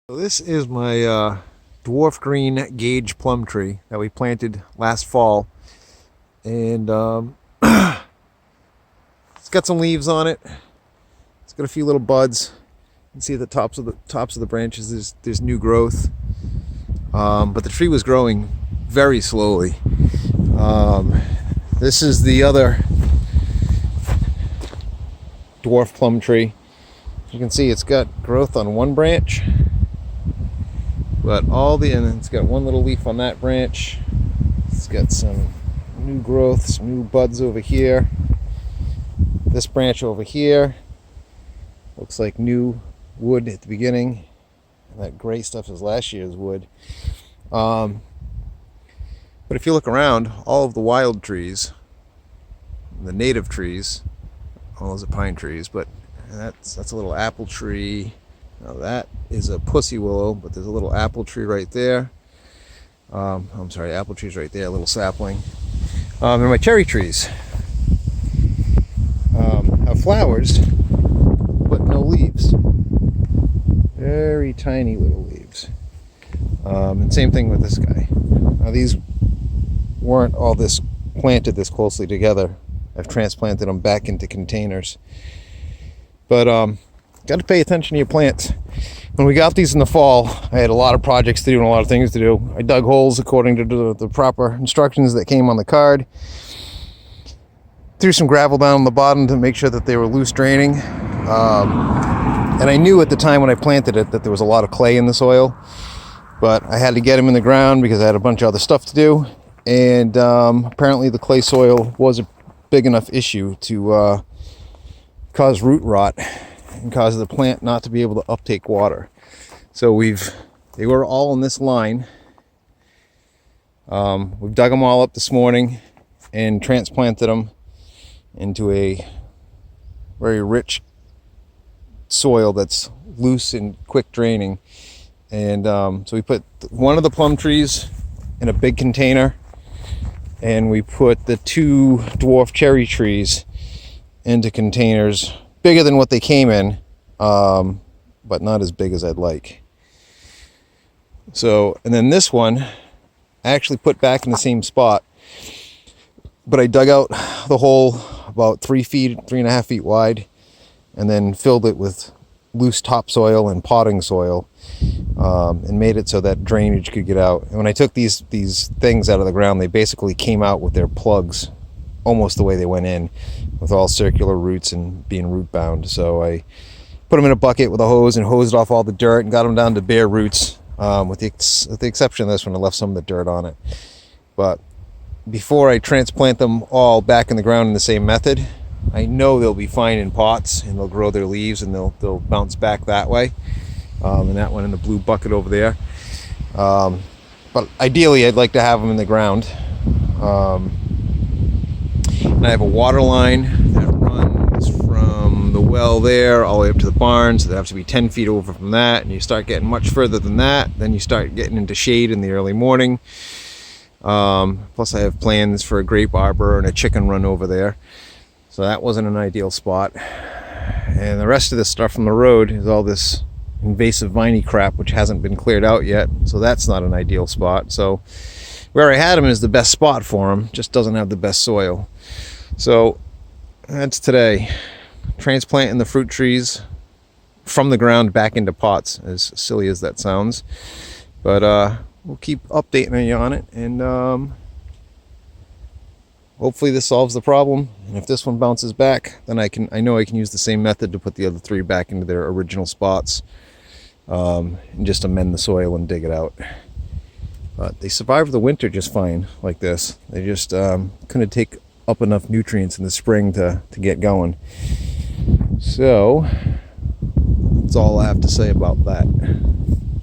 So this is my dwarf green gauge plum tree that we planted last fall, and it's got some leaves on it. It's got a few little buds. You can see at the tops of the branches there's new growth, but the tree was growing very slowly. This is the other dwarf plum tree. You can see it's got growth on one branch. But and it's got one little leaf on that branch. It's got some new growth, some new buds over here. This branch over here looks like new wood at the beginning. And that gray stuff is last year's wood. But if you look around, all of the wild trees, the native trees, all those are pine trees, but that's a little apple tree. Now that is a pussy willow, but there's a little apple tree right there. I'm sorry, apple tree's right there, a little sapling. And my cherry trees have flowers, but no leaves. Very tiny little leaves. And same thing with this guy. Now these weren't all this planted this closely together. I've transplanted them back into containers. But got to pay attention to your plants. When we got these in the fall, I had a lot of projects to do and a lot of things to do. I dug holes according to the proper instructions that came on the card. Threw some gravel down on the bottom to make sure that they were loose draining. And I knew at the time when I planted it that there was a lot of clay in the soil. But I had to get them in the ground because I had a bunch of other stuff to do. And apparently the clay soil was a big enough issue to cause root rot and cause the plant not to be able to uptake water. So they were all in this line. We've dug them all up this morning and transplanted them into a very rich soil that's loose and quick draining. And so we put one of the plum trees in a big container, and we put the two dwarf cherry trees into containers bigger than what they came in, but not as big as I'd like. So, and then this one I actually put back in the same spot, but I dug out the hole about 3.5 feet wide, and then filled it with loose topsoil and potting soil, and made it so that drainage could get out. And when I took these things out of the ground, they basically came out with their plugs almost the way they went in, with all circular roots and being root bound. So I put them in a bucket with a hose and hosed off all the dirt and got them down to bare roots, with the exception of this one. I left some of the dirt on it. But before I transplant them all back in the ground in the same method, I know they'll be fine in pots and they'll grow their leaves and they'll bounce back that way. And that one in the blue bucket over there. But ideally I'd like to have them in the ground. And I have a water line that runs from the well there all the way up to the barn, so they have to be 10 feet over from that, and you start getting much further than that, then you start getting into shade in the early morning. Plus I have plans for a grape arbor and a chicken run over there, so that wasn't an ideal spot. And the rest of this stuff from the road is all this invasive viney crap which hasn't been cleared out yet, so that's not an ideal spot. So where I had them is the best spot for them, just doesn't have the best soil. So that's today. Transplanting the fruit trees from the ground back into pots, as silly as that sounds. But we'll keep updating you on it, and hopefully this solves the problem. And if this one bounces back, then I know I can use the same method to put the other three back into their original spots, and just amend the soil and dig it out. But they survived the winter just fine like this. They just couldn't take up enough nutrients in the spring to get going. So that's all I have to say about that.